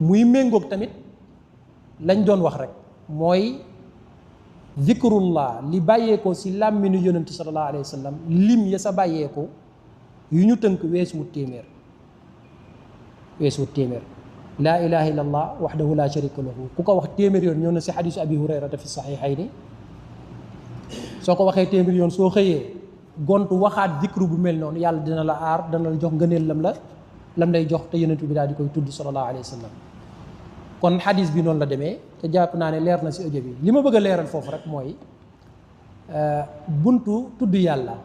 muy méngoog tamit lañ doon wax rek mooy zikrullah li bàyyeekoo si làmminu yonentu sallallahu alayhi wa sallam lim ya sa bàyyeekoo yu ñu tënk weesuwut téeméer laa ilaha illa allah waxdahu la sharika lahu ku ko wax téeméer yoon ñëw na si xadisu abi hurayrata fi saxiixayni soo ko waxee téeméer yoon soo xëyee gontu waxaat zikru bu mel noonu yàlla dina la aar dana la jox ngëneel lam lay jox te yonentu bi daal di koy tudd sallallahu alayhi wa sallam kon xadis bi noonu la demee te jàpp naa ne leer na si audio bi li ma bëgg a leeral foofu rek mooy buntu tudd yàlla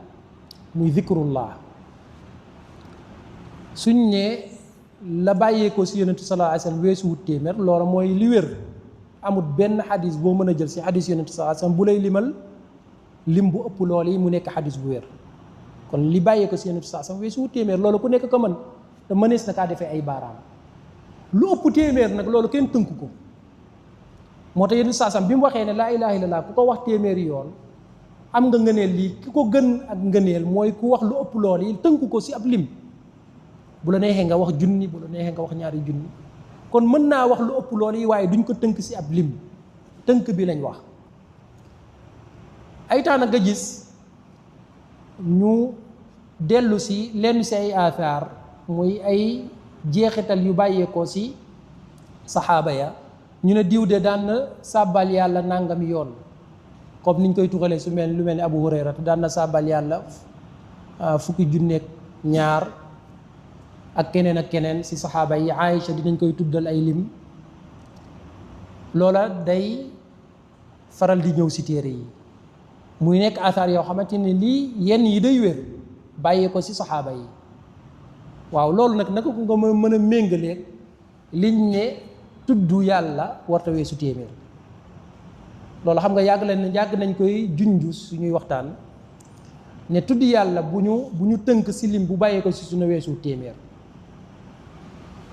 muy zikrullah suñ ne la bàyyeekoo si yonentu sallallahu alayhi wa sallam weesu wut téeméer loola mooy li wér amul benn xadis boo mën a jël si xadis yonentu sallallahu alayhi wa sallam bu lay limal lim bu ëpp loolu yi mu nekk xadis bu wér kon li bàyyeekoo si yonentu sallallahu alayhi wa sallam weesu wut téeméer loolu ku nekk ko mën te mënees na kaa defee ay baaraam lu ëpp téeméer nag loolu kenn tënk ko moo tax yenn saasam bi mu waxee ne laa ilaha illallah ku ko wax téeméeri yoon am nga ngëneel lii ki ko gën ak ngëneel mooy ku wax lu ëpp loolu yi tënk ko si ab lim bu la neexee nga wax junni bu la neexee nga wax ñaari junni kon mën naa wax lu ëpp loolu yi waaye duñ ko tënk si ab lim tënk bi lañ wax ay temps nag nga gis ñu dellu si lenn si ay athar muy ay jeexital yu bàyyeekoo si saxaaba ya ñu ne diw de daan na sàbbal yàlla nangami yoon comme niñ koy tuxalee su mel lu mel ni Abu Hurayra daan na sàbbal yàlla fukki junneeg ñaar ak keneen si saxaaba yi Aïcha dinañ koy tuddal ay lim loola day faral di ñëw si téere yi muy nekk athar yoo xamante ne lii yenn yi day wér bàyyeekoo si saxaaba yi waaw loolu nag naka ko nga mën a méngaleeg liñ ne tudd yàlla warta weesu téeméer loolu xam nga yàgg nañ koy junju suñuy waxtaan ne tudd yàlla bu ñu tënk si lim bu bàyyee ko si suñu weesu téeméer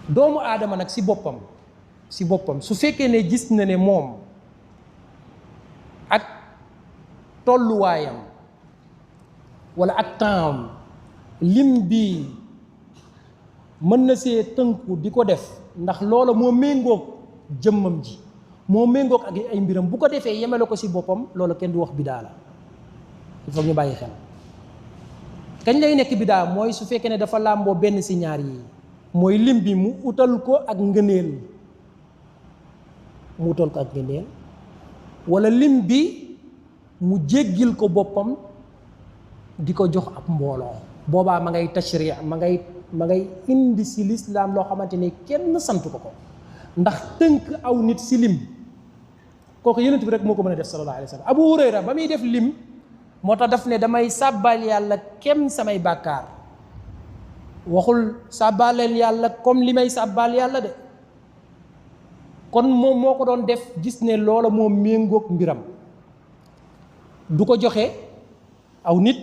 doomu aadama nag si boppam su fekkee ne gis na ne moom ak tolluwaayam wala ak temps lim bi mën na see tënku di ko def ndax loola moo méngoog jëmmam ji moo méngoog ak ay mbiram bu ko defee yemale ko si boppam loola kenn du wax bidaa la il faut ñu bàyyi xel kañ lay nekk bidaa mooy su fekkee ne dafa làmboo benn si ñaar yi mooy lim bi mu utal ko ak ngëneel wala lim bi mu jéggil ko boppam di ko jox ab mbooloo boobaa ma ngay tashri' ma ngay indi si lislaam loo xamante ne kenn sant ko ndax tënk aw nit si lim kooku yonent bi rek moo ko mën a def sallallahu alayhi wa sallam Abu Hurayra ba muy def lim moo tax daf ne damay sàbbal yàlla kem samay bàkkaar waxul sàbbaleel yàlla comme li may sàbbal yàlla de kon moom moo ko doon def gis ne loola moo méngoog mbiram du ko joxe aw nit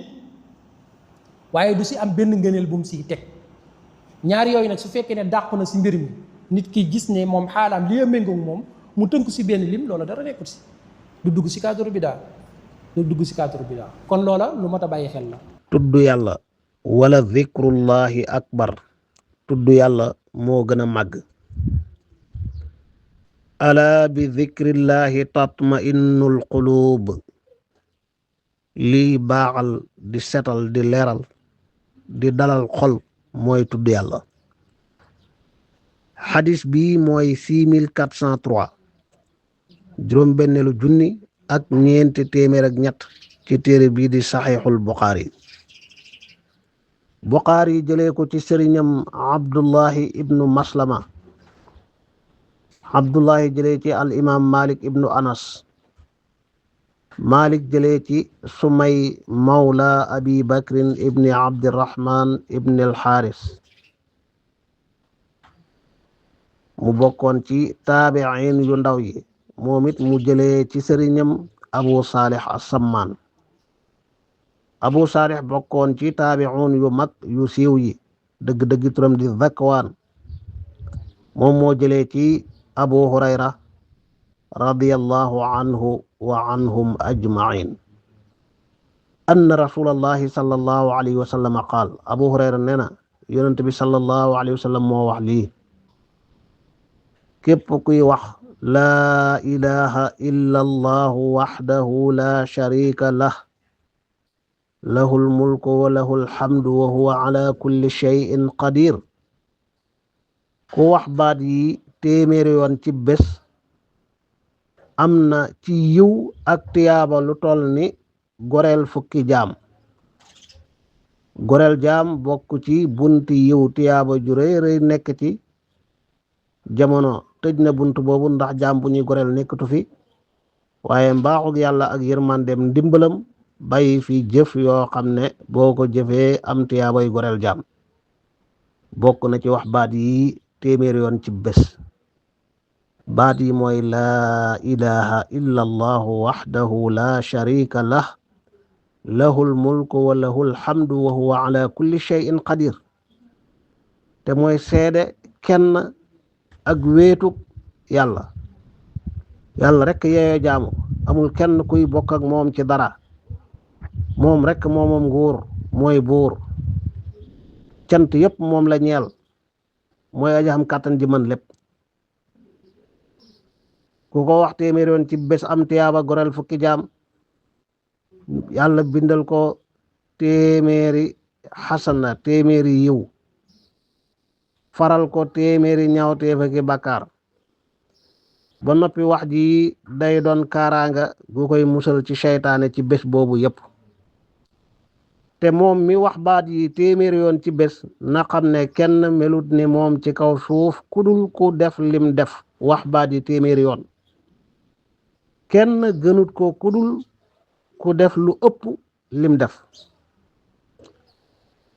waaye du si am benn ngëneel bu mu siy teg ñaar yooyu nag su fekkee ne dàqu na si mbir mi nit ki gis ne moom xaalaam li méngoog moom mu tënk si benn lim loola dara nekkut si du dugg si cadre bidaa kon loola lu mat a bàyyi xel la. tudd yàlla wala zikrullahi akbar tudd yàlla moo gën a màgg. ala bi zikrillahi tatma'innul qulub lii baaxal di setal di leeral di dalal xol mooy tudd yàlla. xadis bi mooy 6403 juróom benneelu junni ak ñeenti téeméer ak ñett ci téere bii di saxiixul Buxaari jëlee ko ci sëriñam Abdullahi ibnu Maslama Abdullahi jëlee ci al imam Malik ibnu Anas Malik jëlee ci Sumay mawla Abi Bakrin ibni Abdirahman ibni al Xaaris mu bokkoon ci taabiin yu ndaw yi moom it mu jëlee ci sëriñam Abu Salih as-Samman Abu Salih bokkoon ci taabiun yu mag yu siiw yi dëgg-dëgg turam di Zakwaan moom moo jëlee ci Abu Hurayra radiyallahu anhu wa anhum ajmain anna rasulallahi sallallahu alayhi wa sallam qaal Abu Hurayra nee na yonent bi sallallahu alayhi wa sallam moo wax lii képp kuy wax laa ilaha illa allahu waxdahu la sharika lah lahul mulku wa lahul hamdu wa huwa ala kulli shay'in qadir ku wax baat yi téeméeri yoon ci bés am na ci yiw ak tiyaaba lu toll ni goreel fukki jaam. goreel jaam bokk ci bunti yiw tiyaaba ju rëy rëy nekk ci jamono tëj na bunt boobu ndax jaam bu ñuy goreel nekkatu fi waaye mbaaxug yàlla ak yërmandem ndimbalam bàyyi fi jëf yoo xam ne boo ko jëfee am tiyaabay goreel jaam. bokk na ci wax baat yi téeméer yoon ci bés. baat yi mooy laa ilaha illa allahu waxdahu la sharika lah lahul mulku wa lahul hamdu wa huwa ala kulli shay'in qadir te mooy seede kenn ak wéetug yàlla rek yeeyoo jaamu amul kenn kuy bokk ak moom ci dara moom rek moomam nguur mooy buur cant yépp moom la ñeel mooy aja xam kàttan ji mën lépp ku ko wax téeméer yoon ci bés am tiyaaba goreel fukki jaam yàlla bindal ko téeméeri xasana téeméeri yiw faral ko téeméeri ñaawteef ak bàkkaar ba noppi wax ji day doon kaaraanga gu koy musal ci seytaane ci bés boobu yépp te moom mi wax baat yi téeméeri yoon ci bés na xam ne kenn melut ni moom ci kaw suuf kudul ku def lim def wax baat yi téeméeri yoon kenn gënut ko kudul ku def lu ëpp lim def.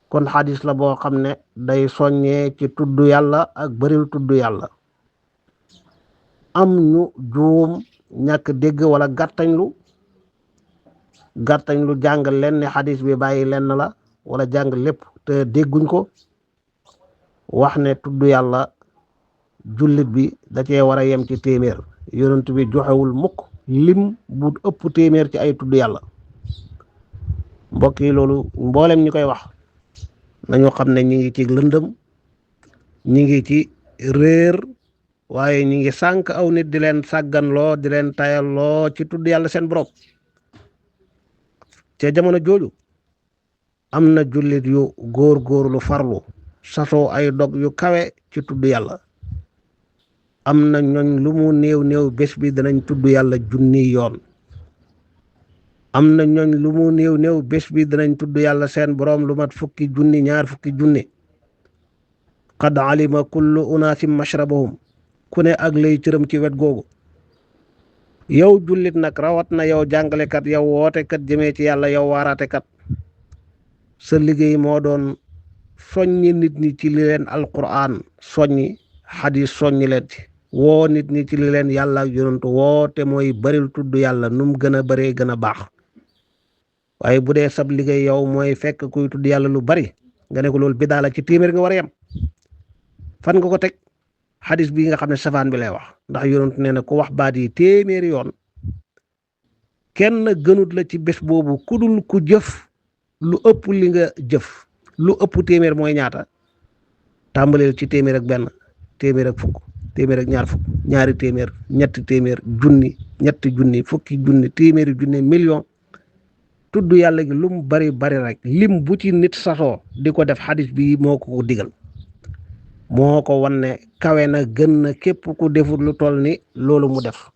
kon xadis la boo xam ne day soññee ci tudd yàlla ak bëril tudd yàlla. am ñu juum ñàkk dégg wala gàttañlu jàng leen ne xadis bi bàyyi lenn la wala jàng lépp te dégguñ ko wax ne tudd yàlla jullit bi da cee war a yem ci téeméer yonent bi joxewul mukk lim bu ëpp téeméer ci ay tudd yàlla. mbokk yi loolu mboolem ñi koy wax nañu xam ne ñi ngi ci lëndëm ñi ngi ci réer waaye ñi ngi sànk aw nit di leen sàgganloo di leen tayalloo ci tudd yàlla seen borom. ca jamono jooju am na jullit yu góor-góorlu farlu sasoo ay dog yu kawe ci tudd yàlla. am na ñooñ lu mu néew bés bi danañ tudd yàlla junni yoon. am na ñooñ lu mu néew bés bi danañ tudd yàlla seen borom lu mat fukki junni ñaar fukki junni. qad alima kullu unaasim mashrabahum ku ne ak lay cëram ci wet googu. yow jullit nag rawat na yow jàngalekat yow wootekat jëmee ci yàlla yow waaraatekat sa liggéey moo doon soññi nit ñi ci li leen alquran soññi xadis soññi leen ci woo nit ñi ci li leen yàlla ak yonantu woo te mooy baril tudd yàlla num gën a baree gën a baax. waaye bu dee sab liggéey yow mooy fekk kuy tudd yàlla lu bari nga ne ko loolu bidaa la ci téeméer nga war a yem fan nga ko teg. xadis bi nga xam ne safaan bi lay wax ndax yonent nee na ku wax baat yi téeméeri yoon kenn gënut la ci bés boobu kudul ku jëf lu ëpp li nga jëf. lu ëpp téeméer mooy ñaata tàmbaleel ci téeméer ak benn téeméer ak fukk téeméer ak ñaar fukk ñaari téeméer ñetti téeméer junni ñetti junni fukki junni téeméeri junni million tudd yàlla gi lu mu bari bari rek lim bu ci nit sasoo di ko def xadis bi moo ko digal. moo ko wan ne kawe na gën na képp ku defut lu toll ni loolu mu def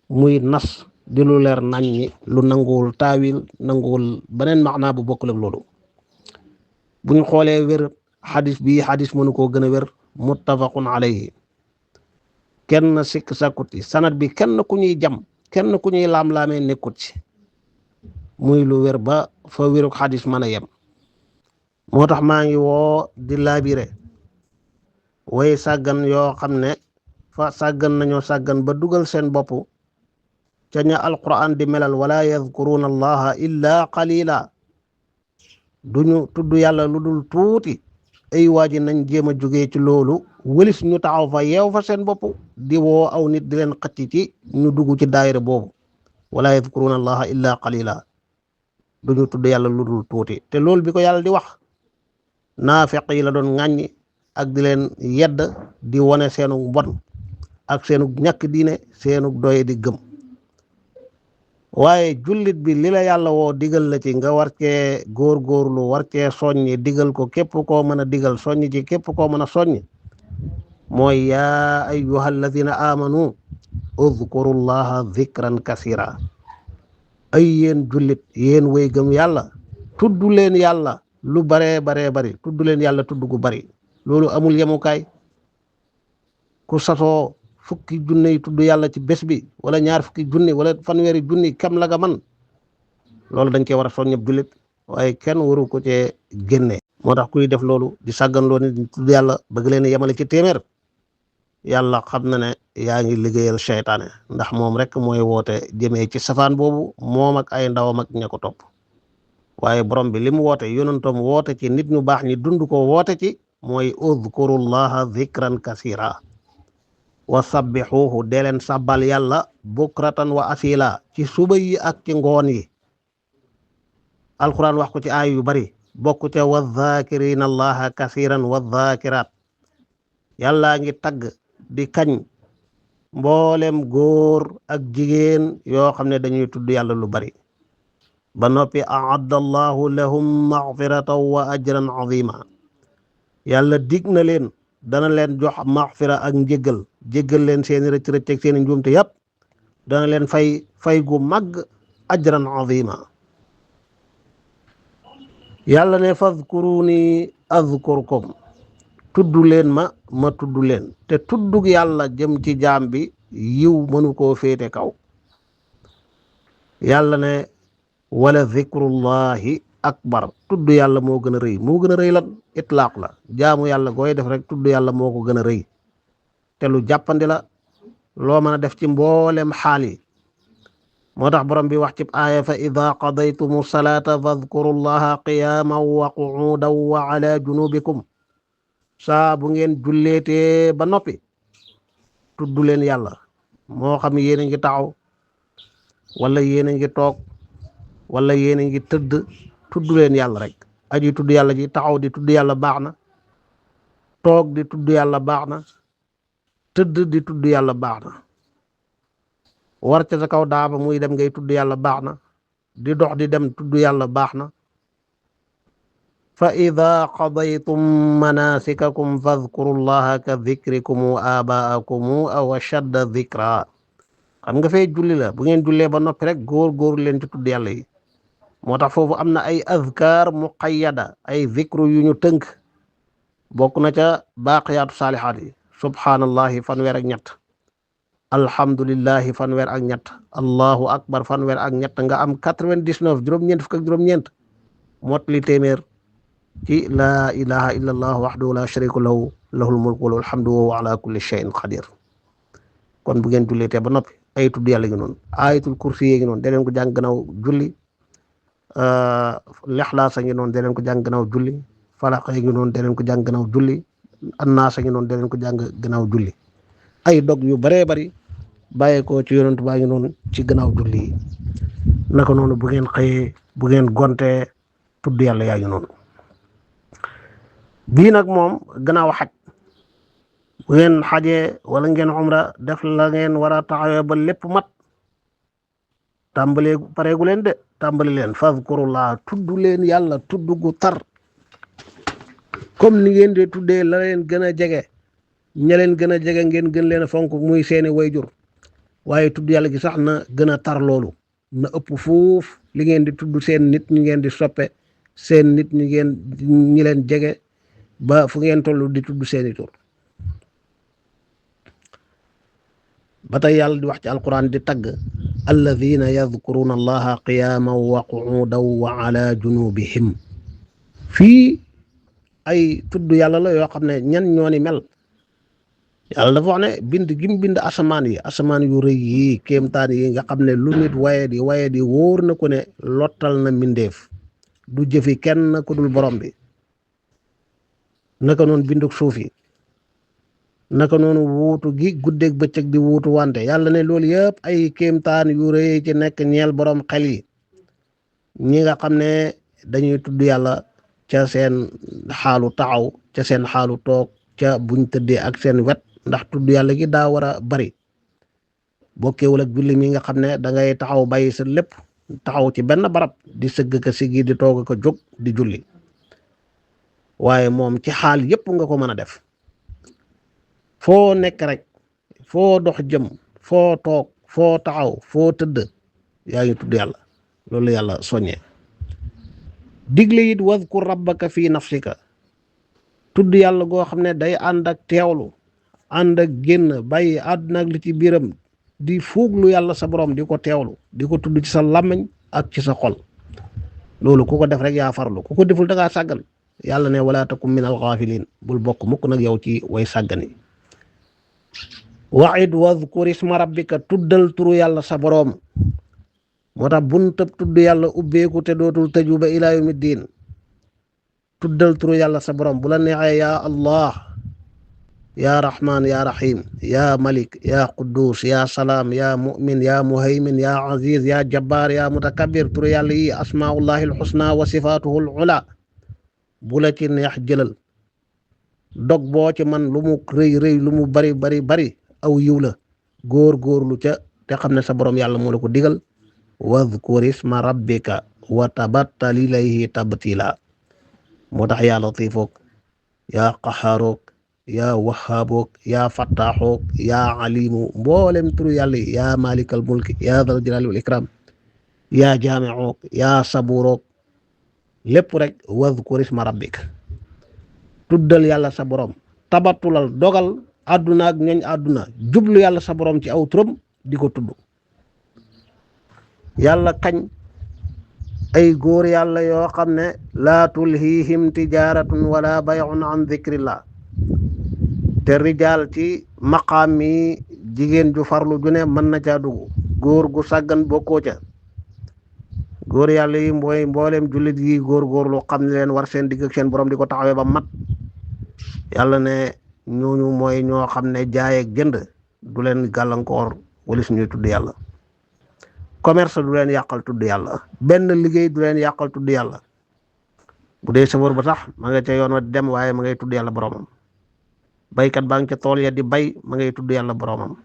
muy nas di lu leer nañ ñi lu nanguwul taawil nanguwul beneen maxnaa bu bokkul ak loolu. buñ xoolee wér xadis bi xadis mënu koo gën a wér muttafaqun alayhi kenn sikk sakkut ci sanad bi kenn ku ñuy jam kenn ku ñuy laam-laamee nekkut ci muy lu wér ba fa wéruk xadis mën a yem. moo tax maa ngi woo di laabire way sàggan yoo xam ne fa sàggan nañoo sàggan ba dugal seen bopp ca ña alquran di melal wala yadkuruna allaha illa qalila duñu tudd yàlla lu dul tuuti. ay waaji nañ jéem a jógee ci loolu wëlis ñu taxaw fa yeew fa seen bopp di woo aw nit di leen xëcc ci ñu dugg ci daayira boobu wala yadkuruna allaha illa qalila duñu tudd yàlla lu dul tuuti. te loolu bi ko yàlla di wax naafeq yi la doon ŋàññi ak di leen yedd di wone seenu bon ak seenug ñàkk diine seenug doye di gëm waaye jullit bi li la yàlla woo digal la ci nga war cee góorgóorlu war cee soññi digal ko képp koo mën a digal soññ ci képp koo mën a soññ mooy yaa ayyuha alladina amanu udkurullaha dhikran kasira ay yéen jullit yéen way gëm yàlla tudd leen yàlla lu baree bari tudd leen yàlla tudd gu bari loolu amul yemukaay ku sasoo fukki junne yi tudd yàlla ci bés bi wala ñaar fukki junni wala fanweeri junni kam la nga man loolu dañ cee war a soññab jullit waaye kenn waru ko cee génne moo tax kuy def loolu di sàggan loo ni di tudd yàlla bëgg leen yemale ci téeméer yàlla xam na ne yaa ngi liggéeyal seytaane ndax moom rek mooy woote jëmee ci safaan boobu moom ak ay ndawam ak ña ko topp waaye borom bi li mu woote yonentam woote ci nit ñu baax ñi dund ko woote ci mooy udkurullaha dhikran kasira wa sabbixuuhu dee leen sabbal yàlla bukratan wa asila ci suba yi ak ci ngoon yi alquran wax ko ci aay yu bari bokk ca wa dhakirina allaha kasiran wa dhakirat yàllaa ngi tagg di kañ mboolem góor ak jigéen yoo xam ne dañuy tudd yàlla lu bari ba noppi aadda allahu lahum maghfiratan wa ajran azima yàlla dig na leen dana leen jox maghfira ak njéggal jéggal leen seeni rëcc rëcc ak seeni njuumte yàpp dana leen fay gu màgg ajran azima yàlla ne fadkuruni azkurkum tudd leen ma tudd leen te tuddug yàlla jëm ci jaam bi yiw mënu koo féete kaw yàlla ne wala zikrullahi akbar tudd yàlla moo gën a rëy lan itlaaq la jaamu yàlla gooy def rek tudd yàlla moo ko gën a rëy te lu jàppandi la loo mën a def ci mboolem xaal yi moo tax borom bi wax ci aaya fa ida qadaytumu salaata fadkurullaha qiyaman wa qu'udan wa ala junubikum saa bu ngeen julleetee ba noppi tudd leen yàlla moo xam yéen a ngi taxaw wala yéen a ngi toog wala yéen a ngi tëdd tudd leen yàlla rek aji tudd yàlla ji taxaw di tudd yàlla baax na toog di tudd yàlla baax na tëdd di tudd yàlla baax na war ca sa kaw daaba muy dem ngay tudd yàlla baax na di dox di dem tudd yàlla baax na fa ida qadaytum manasikakum fadkurullaha ka dhikrikum abaakum aw ashadda dhikra xam nga fay julli la bu ngeen jullee ba noppi rek góor leen ci tudd yàlla yi moo tax foofu am na ay azkar muqayyada ay zikru yu ñu tënk bokk na ca baaqiyaatu saalihaat yi subhaanallahi fanweer ak ñett alhamdulillahi fanweer ak ñett allahu akbar fanweer ak ñett nga am 99 juróom-ñeent fukk ak juróom-ñeent motli téeméer ci laa ilaha illa allah wahdahu la sharika lahu lahul mulku wa lahul hamdu wa huwa ala kulli shay'in qadir kon bu ngeen julleetee ba noppi ay tudd yàlla ngi noonu ayatul kursi yi ngi noonu deneen ko jàng gannaaw julli lexlaas a ngi noonu deneen ko jàng gannaaw julli falaq yi ngi noonu deneen ko jàng gannaaw julli annaas a ngi noonu deneen ko jàng gannaaw julli ay dog yu baree bari bàyyee ko ci yonent baa ngi noonu ci gannaaw julli yi naka noonu bu ngeen xëyee bu ngeen gontee tudd yàlla yaa ngi noonu bii nag moom gannaaw xaj bu ngeen xajee wala ngeen umra def la ngeen war a taxawee ba lépp mat tàmbalee pareegu leen de tàmbali leen fazkurullah tudd leen yàlla tudd gu tar comme ni ngeen di tuddee la leen gën a jege ña leen gën a jege ngeen gën leen a fonk muy seeni wayjur waaye tudd yàlla gi sax na gën a tar loolu na ëpp fuuf li ngeen di tudd seen nit ñi ngeen di soppe seen nit ñi leen jege ba fu ngeen toll di tudd seeni tur ba tey yàlla di wax ci alquran di tagg alladina yadkuruna allaha qiyaman wa qu'udan wa ala junubihim fii ay tudd yàlla la yoo xam ne ñan ñooni mel yàlla dafa wax ne bind gim bind asamaan yu rëy yi kéemtaan yi nga xam ne lu nit waye di wóor na ko ne lottal na mbindeef du jëfi kenn ku dul borom bi naka noonu binduk suuf yi naka noonu wuutu gi guddeeg bëccëg di wuutu wante yàlla ne loolu yëpp ay kéemtaan yu rëy ci nekk ñeel borom xel yi ñi nga xam ne dañuy tudd yàlla ca seen xaalu taxaw ca seen xaalu toog ca buñ tëddee ak seen wet ndax tudd yàlla gi daa war a bari bokkeewul ak julli mi nga xam ne da ngay taxaw bàyyi sa lépp taxaw ci benn barab di sëgg ka sigi di toog ko jóg di julli waaye moom ci xaal yépp nga ko mën a def foo nekk rek foo dox jëm foo toog foo taxaw foo tëdd yaa ngi tudd yàlla loolu yàlla soññee digle it wadkur rabbaka fii nafsika tudd yàlla goo xam ne day ànd ak teewlu ànd ak génn bàyyi àdduna ak li ci biiram di fuuglu yàlla sa borom di ko teewlu di ko tudd ci sa làmmiñ ak ci sa xol loolu ku ko def rek yaa farlu ku ko deful da ngaa sàggan yàlla ne wala takum min alxaafiliin bul bokk mukk nag yow ci way sàggani waid wadkur isma rabbika tuddal turu yàlla sa borom moo tax buntab tudd yàlla ubbeeku te dootul tëju ba ilaa yawmi diin tuddal turu yàlla sa borom bu la neexee yaa allah yaa rahman yaa rahim yaa malik yaa quddus yaa salaam yaa mu'min yaa muhaymin yaa aziz yaa jabbaar yaa mutakabbir turu yàlla yi asmaullahi alxusna wa sifaatuhu alula bu la ci neex jëlal dog boo ci man lu mu rëy rëy lu mu bari bari bari aw yiw la góor-góorlu ca te xam ne sa borom yàlla moo la ko digal wadkur isma rabbika wa tabattal ilayhi tabtila moo tax yaa latifoog yaa qaxaaroog yaa wahaaboog yaa fattaaxoog yaa alimu mboolem turu yàlla yi yaa malikal mulki yaa dal jalali wal ikram yaa jaamicoog yaa saburoog lépp rek wadkur isma rabbika tuddal yàlla sa borom tabattulal dogal àdduna ak ñooñ àdduna jublu yàlla sa borom ci aw turam di ko tudd yàlla kañ ay góor yàlla yoo xam ne laa tulhiihim tijaaratun wala bay'un an dhikrillah te rijaal ci maqaam mi jigéen ju farlu ju ne mën na caa dugg góor gu sàggan bokkoo ca góor yàlla yi mooy mbooleem jullit yi góor-góorlu xam ne leen war seen digg ak seen borom di ko taxawee ba mat yàlla ne ñooñu mooy ñoo xam ne jaay ak jënd du leen gàllankoor walis ñuy tudd yàlla commerce du leen yàqal tudd yàlla benn liggéey du leen yàqal tudd yàlla bu dee safar ba sax ma nga ca yoon wa di dem waaye ma ngay tudd yàlla boromam baykat baa ngi ca tool ya di bay ma ngay tudd yàlla boromam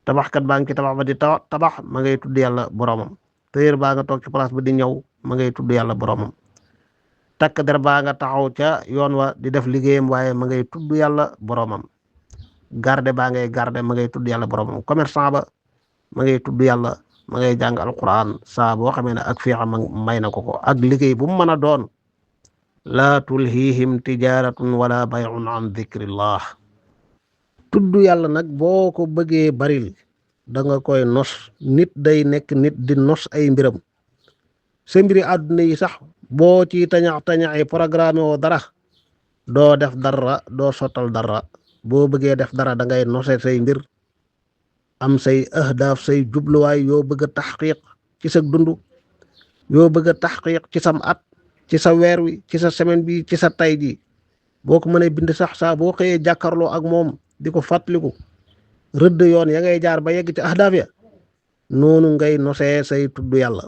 tabaxkat baa ngi ci tabax ba di tabax ma ngay tudd yàlla boromam tëyër baa nga toog ci place ba di ñëw ma ngay tudd yàlla boromam takk der baa nga taxaw ca yoon wa di def liggéeyam waaye ma ngay tudd yàlla boromam garde baa ngay garde ma ngay tudd yàlla boromam commerçant ba ma ngay tudd yàlla ma ngay jàng alquran saa boo xamee ne ak fiixa may na ko ak liggéey bu mu mën a doon laa tulhiihim tijaratun wala bay'un an dhikrillah tudd yàlla nag boo ko bëggee baril da nga koy nos nit day nekk nit di nos ay mbiram sa mbiri àdduna yi sax boo ci tañax-tañaxi programme woo dara doo def dara doo sottal dara boo bëggee def dara da ngay nose say mbir am say ahdaaf say jubluwaay yoo bëgg a taxqiq ci sa dund yoo bëgg a taxqiq ci sam at ci sa weer wi ci sa semaine bi ci sa tay ji boo ko mënee bind sax saa boo xëyee jàkkaarloo ak moom di ko fàttaliku rëdd yoon ya ngay jaar ba yegg ci ahdaaf ya noonu ngay nosee say tudd yàlla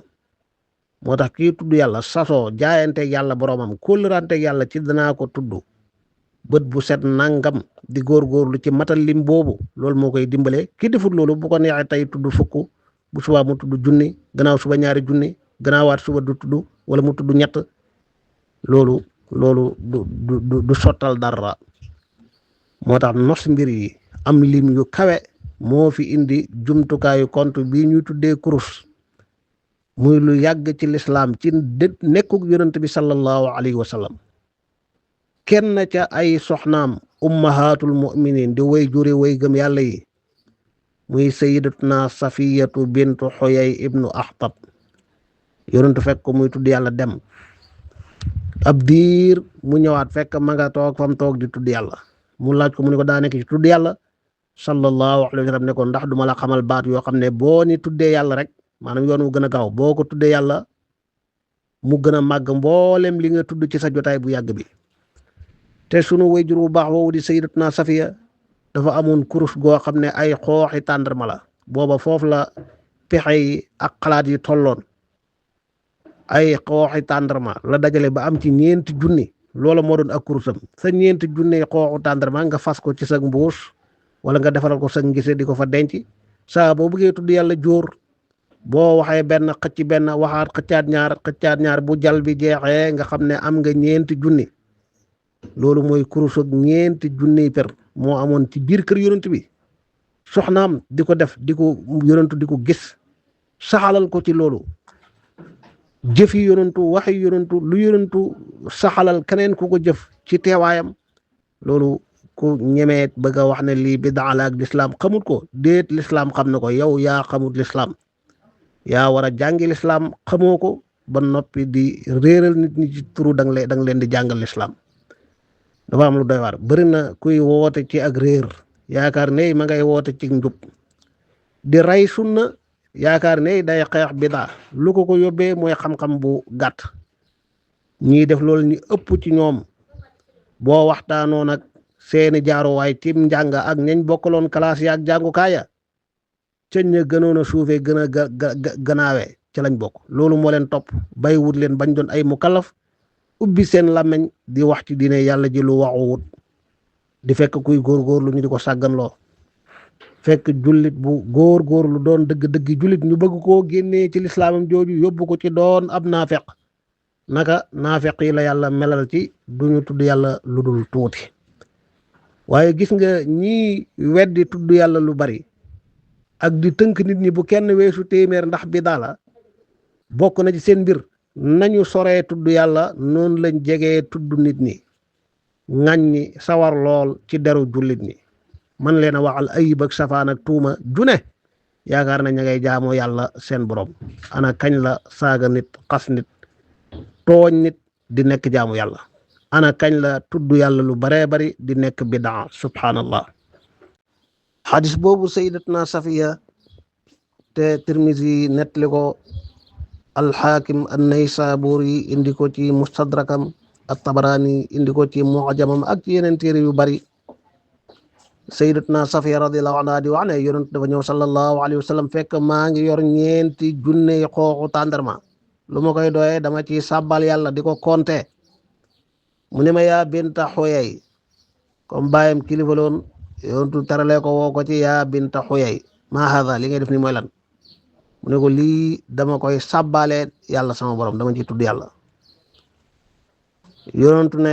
moo tax kii tudd yàlla sasoo jaayanteeg yàlla boromam kóllëranteeg yàlla ci danaa ko tudd bët bu set nangam di góorgóorlu ci matal lim boobu loolu moo koy dimbale ki defut loolu bu ko neexee tey tudd fukk bu subaa mu tudd junni gannaaw suba ñaari junni gannaawaat suba du tudd wala mu tudd ñett loolu du sottal dara moo tax nos mbir yi am lim yu kawe moo fi indi jumtukaayu compte bii ñuy tuddee kurus muy lu yàgg ci lislaam ci nekkuk yonent bi sallallahu alayhi wa sallam kenn ca ay soxnaam ummahatul mu'minin di way jure way gëm yàlla yi muy sayyidatuna safiyatu bintu xuyay ibnu axtab yonentu fekk ko muy tudd yàlla dem ab diir mu ñëwaat fekk ma nga toog fam toog di tudd yàlla mu laaj ko mu ne ko daa nekk ci tudd yàlla sallallahu alayhi wa sallam ne ko ndax duma la xamal baat yoo xam ne boo ni tuddee yàlla rek maanaam yoon wu gën a gaaw boo ko tuddee yàlla mu gën a màgg mboolem li nga tudd ci sa jotaay bu yàgg bi te sunu wayjur bu baax woowu di sayyidatuna safiya dafa amoon kurus goo xam ne ay xooxi tàndarma la booba foofu la pexe yi ak xalaat yi tolloon ay xooxi tàndarma la dajale ba am ci 4 junni loola moo doon ak kurusam sa 4 junni xooxu tàndarma nga fas ko ci sa mbuus wala nga defaral ko sa ngise di ko fa denc saa boo bëggee tudd yàlla jóor boo waxee benn xëcc benn waxaat xëccaat ñaar bu jal bi jeexee nga xam ne am nga ñeenti junni loolu mooy kurus ak ñeenti junniy per moo amoon ci biir kër yonent bi soxnaam di ko def di ko yonentu di ko gis saxalal ko ci loolu jëfi yonentu waxi yonentu lu yonentu saxalal keneen ku ko jëf ci teewaayam loolu ku ñemee bëgg a wax ne lii bidaa la ak lislaam xamut ko déet lislaam xam na ko yow yaa xamut lislaam yaa war a jàngi lislaam xamoo ko ba noppi di réeral nit ñi ci turu da nga leen di jàngal lislaam dafa am lu doy waar bëri na kuy woote ci ak réer yaakaar ne ma ngay woote ci njub di rey sunna yaakaar ne day xeex bidaa lu ko yóbbee mooy xam-xam bu gàtt ñii def loolu ñu ëpp ci ñoom boo waxtaanoo nag seeni jaaruwaay tim njàng ak ñañ bokkaloon classe ya ak jàngukaaya cëñ ña gënoon a suufee gën a gënaawee ca lañ bokk loolu moo leen topp bay wut leen bañ doon ay mukallaf ubbi seen làmmeñ di wax ci diine yàlla ji lu waxuwut di fekk kuy góorgóorlu ñu di ko sàgganloo fekk jullit bu góorgóorlu doon dëgg-dëgg jullit ñu bëgg koo génnee ci lislaamam jooju yóbbu ko ci doon ab naafeq naka naafeq yi la yàlla melal ci duñu tudd yàlla lu dul tuuti waaye gis nga ñii weddi tudd yàlla lu bari ak di tënk nit ñi bu kenn weesu téeméer ndax bi daala bokk na ci seen mbir nañu soree tudd yàlla noonu lañ jegee tudd nit ñi ŋàññi sawar lool ci deru jullit ñi man leen a waxal ayib ak safaan ak tuuma june yaakaar na ña ngay jaamoo yàlla seen borom ana kañ la saaga nit xas nit tooñ nit di nekk jaamu yàlla ana kañ la tudd yàlla lu baree bari di nekk bidaa subhanallah xadis boobu sayyidatuna safiya te tirmisi nettali ko alxaakim an-naysaburi indi ko ci mustadrakam at-tabarani indi ko ci mu'jamam ak ci yeneen téere yu bari sayyidatuna safiya radiyallahu anha di wax ne yonent dafa ñëw sallallahu alayhi wa sallam fekk maa ngi yor ñeenti junne xooxu tàndarma lu ma koy doyee dama ci sàbbal yàlla di ko konte mu ne ma yaa binta xuyay comme bàyyam kilifa loon yontu taralee ko woo ko ci yaa binta xuyay maa hada li ngay def ni mooy lan mu ne ko lii dama koy sàbbalee yàlla sama borom dama ci tudd yàlla yonentu ne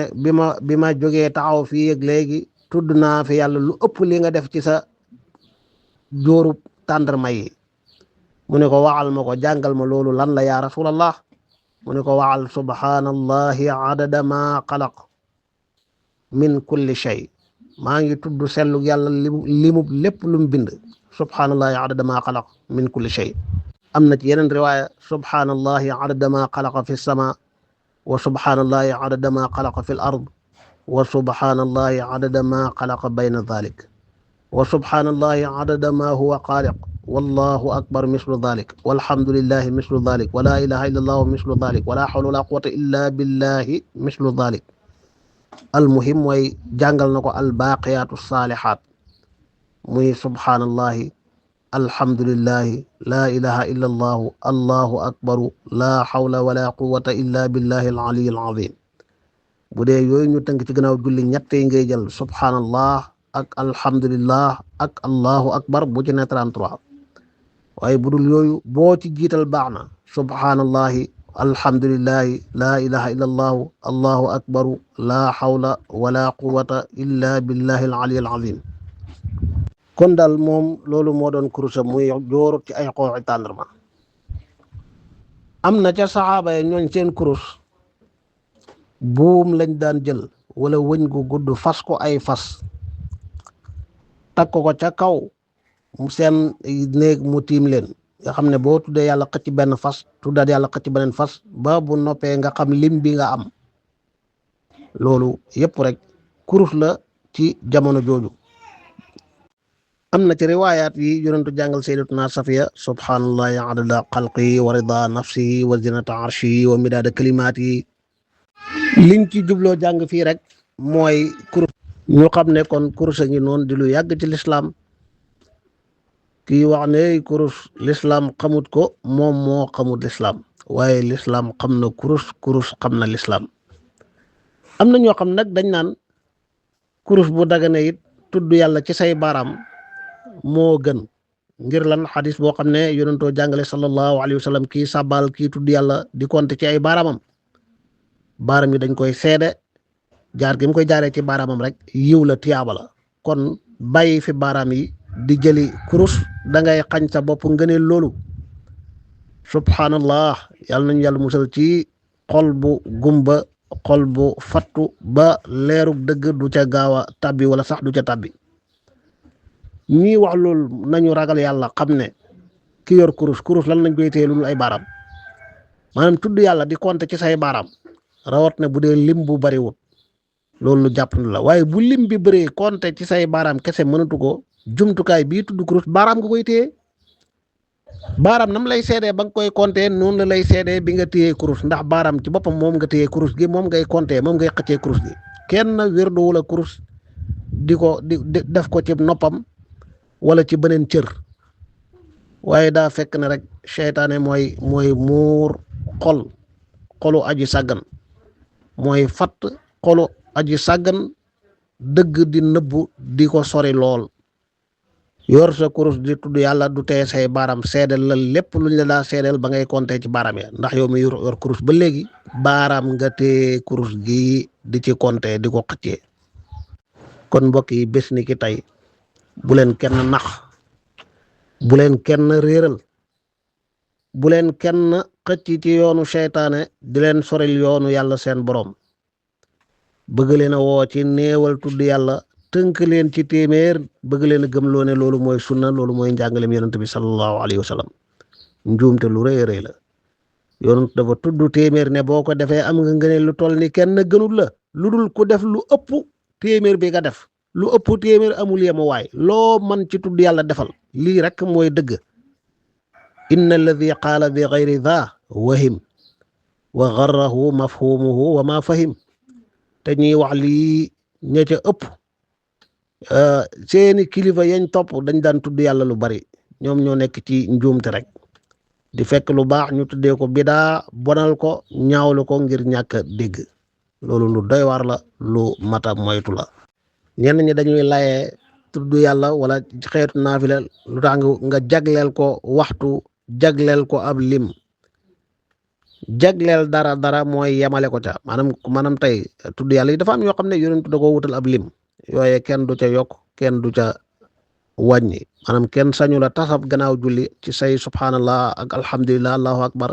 bi ma jógee taxaw fii ak léegi tudd naa fi yàlla lu ëpp li nga def ci sa jóorub tàndarma yi mu ne ko waxal ma ko jàngal ma loolu lan la yaa rasulallah mu ne ko waxal subhanallahi adada ma xalaq min kulli shay maa ngi tudd sellu yàlla limub lépp lu mu bind subhanallahi adada ma xalaq min kulli shay am na ci yeneen riwaaya subhanallahi adada ma xalaqa fi sama wa subhanallahi adada ma xalaqa fi l ard wa subhanallahi adada ma xalaqa bayna dhalik wa subhanallahi adada ma huwa xaaliq wallahu akbar mislu dhalik walhamdulillahi mislu dhalik wa la ilaha illa allahu mislu dhalik wa la hawla wa la quwwata illa billahi mislu dhalik almuhim mooy jàngal na ko albaqiyatu salihat muy subhanallahi alhamdulillahi la ilaha illa allahu allahu akbaru la hawla wa la quwwata illa billahi al-ali al-azim bu dee yooyu ñu tënk ci gannaaw julli ñett yi ngay jël subhanallah ak alhamdulillah ak allahu akbar bu ci ne 33 waaye bu dul yooyu boo ci jiital baax na subhanallahi alhamdulillahi la ilaha illa allahu allahu akbaru la hawla wala quwwata illa billahi al-ali al-azim kon daal moom loolu moo doon kurusam muy joorut ci ay xooxi tàndarma am na ca saxaaba yi ñooñ seen kurus buum lañ daan jël wala wëñ gu gudd fas ko ay fas takk ko ca kaw mu seen néeg mu tiim leen nga xam ne boo tuddee yàlla xëcc benn fas tuddaat yàlla xëcc beneen fas ba bu noppee nga xam lim bi nga am loolu yëpp rek kurus la ci jamono jooju am na ci riwaayaat yi yonentu jàngal sayyidatuna safiya subhanallahi adada xalqi wa rida nafsihi wa zinata arshihi wa midaada kalimaati liñ ci jubloo jàng fii rek mooy kurus ñu xam ne kon kurus a ngi noonu di lu yàgg ci lislaam kii wax ne kurus lislaam xamut ko moom moo xamut lislaam waaye lislaam xam na kurus xam na lislaam am na ñoo xam nag dañ naan kurus bu dagane it tudd yàlla ci say baaraam moo gën ngir lan xadis boo xam ne yonentoo jàngale sallallahu alayhi wa sallam kii sàbbaal kii tudd yàlla di compter ci ay baaraamam baaraam yi dañ koy seede jaar gi mu koy jaaree ci baaraamam rek yiw la tiyaaba la kon bàyyi fi baaraam yi di jëli kurus da ngay xañ sa bopp ngëneel loolu subhanallah yàlla nañu yàlla musal ci xol bu gumba xol bu fattu ba leerug dëgg du ca gaaw a tabbi wala sax du ca tabbi ñii wax loolu nañu ragal yàlla xam ne ki yor kurus lan lañ koy téye lu ay baaraam maanaam tudd yàlla di compter ci say baaraam rawat ne bu dee lim bu bariwut loolu lu jàpp la waaye bu lim bi bëree compter ci say baaraam kese mënatu ko jumtukaay bii tudd kurus baaraam nga koy téye baaraam nam lay seedee ba nga koy compter noonu la lay seedee bi nga téyee kurus ndax baaraam ci boppam moom nga téyee kurus gi moom ngay compter moom ngay xëccee kurus gi kenn wérdu wala kurus di ko di def ko ci noppam wala ci beneen cër waaye daa fekk ne rek seytaane mooy muur xolu aji sàggan mooy fatt xolu aji sàggan dëgg di nëbbu di ko sori lool yor sa kurus di tudd yàlla du tee say baaraam seedeel la lépp luñ la daa seedeel ba ngay compter ci baaraam ya ndax yow mi yor kurus ba léegi baaraam nga tee kurus gi di ci compter di ko xëccee kon mbokk yi bés ni ki tey bu leen kenn nax bu leen kenn réeral bu leen kenn xëcc ci yoonu seytaane di leen soril yoonu yàlla seen borom bëgg leen a woo ci néewal tudd yàlla tënk leen ci téeméer bëgg leen a gëmloo ne loolu mooy sunna loolu mooy njàngaleem yonent bi sallallahu alayhi wa sallam njuumte lu rëy rëy la yonent dafa tudd téeméer ne boo ko defee am nga ngëneel lu toll ni kenn gënul la lu dul ku def lu ëpp téeméer bi nga def lu ëpp téeméer amul yemu waay loo man ci tudd yàlla defal lii rek mooy dëgg inna alladi qaala bi gayri daa wahim wa garrahu mafhumuhu wa ma fahim te ñuy wax lii ña ca ëpp seeni kilifa yañ topp dañ daan tudd yàlla lu bari ñoom ñoo nekk ci njuumte rek di fekk lu baax ñu tuddee ko bidaa bonal ko ñaawlu ko ngir ñàkk dégg loolu lu doy waar la lu mata moytu la ñenn ñi dañuy layee tudd yàlla wala xeetu naafila lu tax nga jagleel ko waxtu jagleel ko ab lim jagleel dara mooy yemale ko ca maanaam tey tudd yàlla yi dafa am yoo xam ne yonent da ko wutal ab lim yooye kenn du ca yokk kenn du ca wàññi maanaam kenn sañu la tasab gannaaw julli ci say subhanallah ak alhamdulillah allahu akbar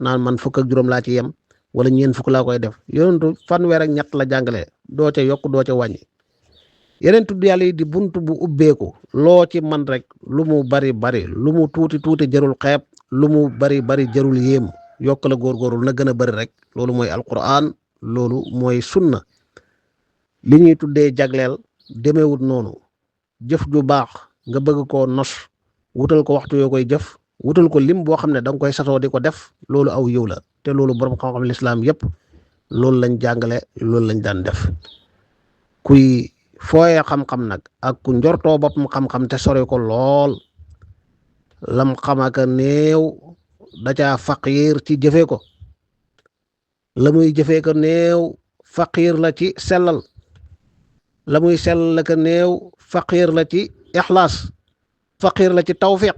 naan man fukk ak juróom laa ci yem wala ñeen fukk laa koy def yonentu fanweer ak ñett la jàngale doo ca yokk doo ca wàññi yeneen tudd yàlla yi di buntu bu ubbeeku loo ci man rek lu mu bari lu mu tuuti jarul xeeb lu mu bari jarul yéem yokk la góorgóorlu na gën a bari rek loolu mooy alquran loolu mooy sunna li ñuy tuddee jagleel demeewut noonu jëf ju baax nga bëgg koo nos wutal ko waxtu yoo koy jëf wutal ko lim boo xam ne da nga koy satoo di ko def loolu aw yiw la te loolu borom xam-xam lislaam yépp loolu lañ jàngale loolu lañ daan def kuy fooyee xam-xam nag ak ku njortoo boppam xam-xam te sori ko lool lam xamaka néew da caa faqiir ci jëfee ko la muy jëfee ko néew faqiir la ci sellal la muy sellal la ko néew faqiir la ci ixlaas faqiir la ci tawfiq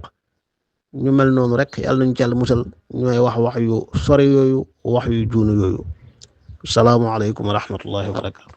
ñu mel noonu rek yàlla nañu ci yàlla musal ñooy wax yu sori yooyu wax yu juunu yooyu salaamu aleykum wa rahmatullahi wa barakatu